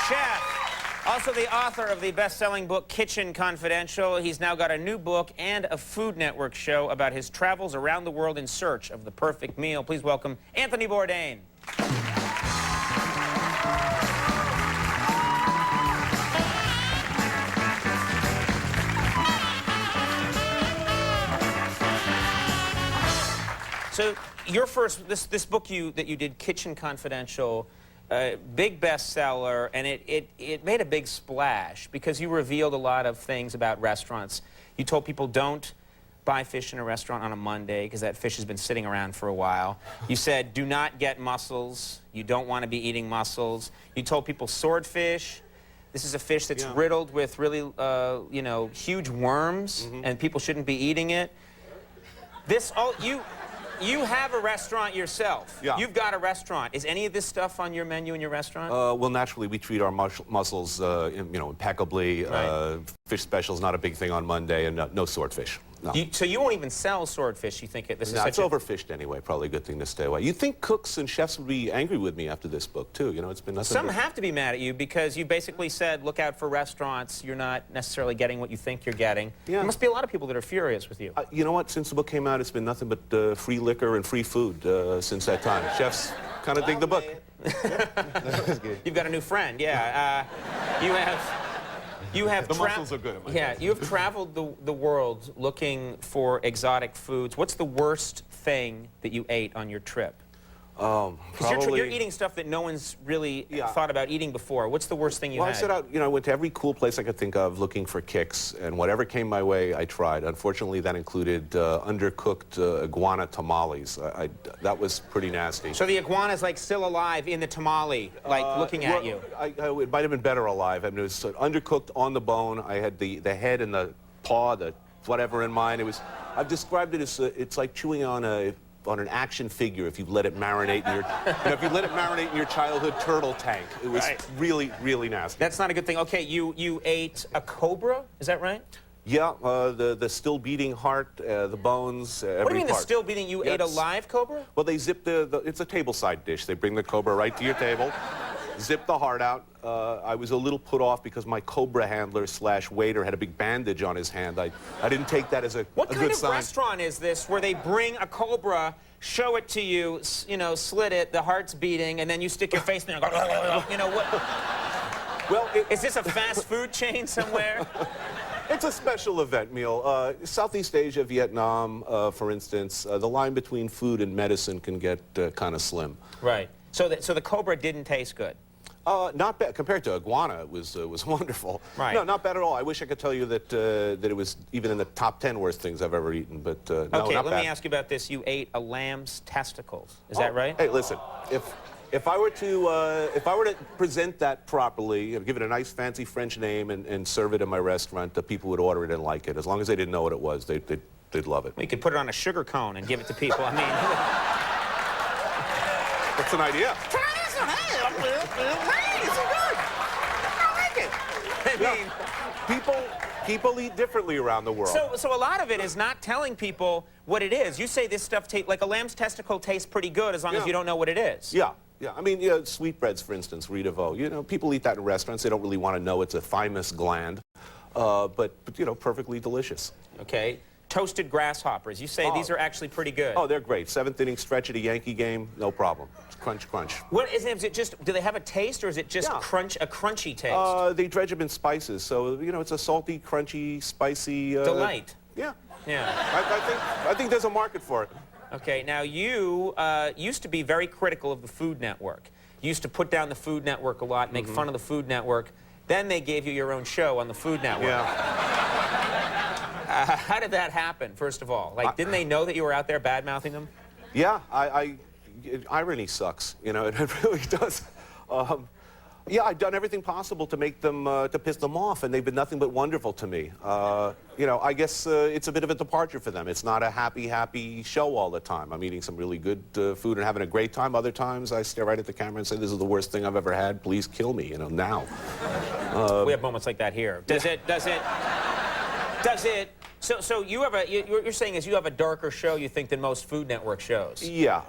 chef, also the author of the best-selling book Kitchen Confidential. He's now got a new book and a Food Network show about his travels around the world in search of the perfect meal. Please welcome Anthony Bourdain. So your first, this book that you did, Kitchen Confidential, big bestseller, and it made a big splash because you revealed a lot of things about restaurants. You told people don't buy fish in a restaurant on a Monday because that fish has been sitting around for a while. You said do not get mussels. You don't want to be eating mussels. You told people swordfish. This is a fish that's riddled with really, you know, huge worms, and people shouldn't be eating it. You have a restaurant yourself. Yeah. You've got a restaurant. Is any of this stuff on your menu in your restaurant? Well, naturally, we treat our mussels, you know, impeccably. Right. Fish special's not a big thing on Monday, and no swordfish. No. So you won't even sell swordfish, you think this is such it's overfished anyway, probably a good thing to stay away. You'd think cooks and chefs would be angry with me after this book, too. You know, it's been nothing Some have to be mad at you because you basically said, look out for restaurants. You're not necessarily getting what you think you're getting. Yeah. There must be a lot of people that are furious with you. You know what? Since the book came out, it's been nothing but free liquor and free food since that time. Chefs kind of dig the book. You've got a new friend, yeah. You have the mussels are good. Yeah, you have traveled the world looking for exotic foods. What's the worst thing that you ate on your trip? Probably... You're eating stuff that no one's really thought about eating before. What's the worst thing you had? Well, I set out, you know, I went to every cool place I could think of looking for kicks, and whatever came my way, I tried. Unfortunately, that included undercooked iguana tamales. That was pretty nasty. So the iguana's like still alive in the tamale, like looking at you? It might have been better alive. I mean, it was undercooked on the bone. I had the head and the paw, the whatever in mind. I've described it as, it's like chewing on an action figure if you let it marinate in your, if you let it marinate in your childhood turtle tank. It was really, really nasty. That's not a good thing. Okay, you ate a cobra, is that right? Yeah, the still beating heart, the bones, every part. What do you mean the still beating? You ate a live cobra? Well, they zip it's a tableside dish. They bring the cobra right to your table, zip the heart out. I was a little put off because my cobra handler / waiter had a big bandage on his hand. I didn't take that as a good sign. What kind of restaurant is this where they bring a cobra, show it to you, you know, slit it, the heart's beating, and then you stick your face in there and go, you know, what? Well, is this a fast food chain somewhere? It's a special event meal. Southeast Asia, Vietnam, for instance, the line between food and medicine can get kind of slim. Right. So the cobra didn't taste good? Not bad. Compared to iguana, it was wonderful. Right. No, not bad at all. I wish I could tell you that that it was even in the top 10 worst things I've ever eaten, but no, not bad. Okay, let me ask you about this. You ate a lamb's testicles. Is that right? Hey, listen. If I were to present that properly, give it a nice fancy French name and serve it in my restaurant, the people would order it and like it. As long as they didn't know what it was, they'd love it. We could put it on a sugar cone and give it to people. I mean, that's an idea. I mean, people eat differently around the world. So a lot of it is not telling people what it is. You say this stuff tastes like a lamb's testicle tastes pretty good as long as you don't know what it is. Yeah. Yeah, I mean, you know, sweetbreads, for instance, Riz de veau. You know, people eat that in restaurants. They don't really want to know it's a thymus gland, but you know, perfectly delicious. Okay. Toasted grasshoppers. You say these are actually pretty good. Oh, they're great. 7th inning stretch at a Yankee game, no problem. Crunch, crunch. What is it? Is it just, do they have a taste, or is it just a crunchy taste? They dredge them in spices, so you know it's a salty, crunchy, spicy delight. Yeah. Yeah. I think there's a market for it. Okay. Now you used to be very critical of the Food Network. You used to put down the Food Network a lot, make fun of the Food Network. Then they gave you your own show on the Food Network. Yeah. How did that happen, first of all? Like, didn't they know that you were out there bad-mouthing them? Yeah, irony sucks, you know, it really does. Yeah, I've done everything possible to make them, to piss them off, and they've been nothing but wonderful to me. You know, I guess it's a bit of a departure for them. It's not a happy show all the time. I'm eating some really good food and having a great time. Other times, I stare right at the camera and say, this is the worst thing I've ever had. Please kill me, you know, now. We have moments like that here. Does it So you have a, you're saying is you have a darker show, you think, than most Food Network shows. Yeah,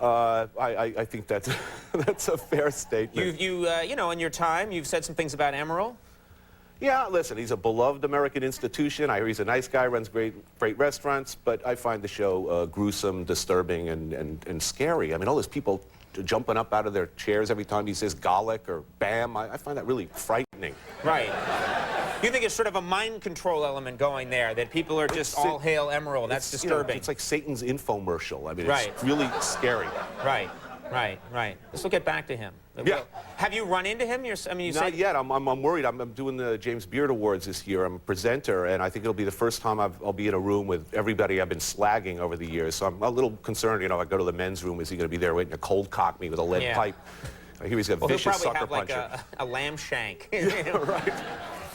I think that's that's a fair statement. You know, in your time, you've said some things about Emeril. Yeah, listen, he's a beloved American institution. I hear he's a nice guy, runs great restaurants, but I find the show gruesome, disturbing, and scary. I mean, all those people jumping up out of their chairs every time he says garlic or bam, I find that really frightening. Right. You think it's sort of a mind control element going there, that people are just all hail Emeril. That's disturbing. You know, it's like Satan's infomercial. I mean, right. It's really scary. Right. Let's look get back to him. Yeah. Have you run into him? I mean, you Not said... yet. I'm worried. I'm doing the James Beard Awards this year. I'm a presenter, and I think it'll be the first time I'll be in a room with everybody I've been slagging over the years. So I'm a little concerned. You know, I go to the men's room. Is he going to be there waiting to cold cock me with a lead pipe? I hear he's got vicious sucker puncher. He'll probably have like a lamb shank. Yeah, right.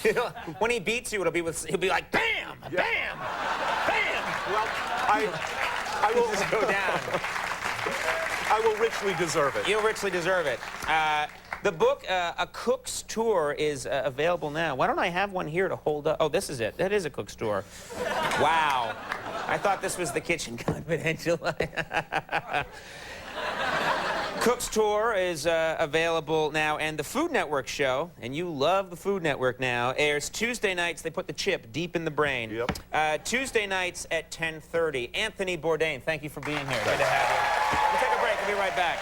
You know, when he beats you, he'll be like bam, bam, bam. Well, I will just go down. I will richly deserve it. You'll richly deserve it. The book, A Cook's Tour, is available now. Why don't I have one here to hold up? Oh, this is it. That is A Cook's Tour. Wow. I thought this was the Kitchen Confidential. Cook's Tour is available now, and the Food Network show, and you love the Food Network now, airs Tuesday nights. They put the chip deep in the brain. Yep. Tuesday nights at 10:30. Anthony Bourdain, thank you for being here. Good to have you. We'll take a break. We'll be right back.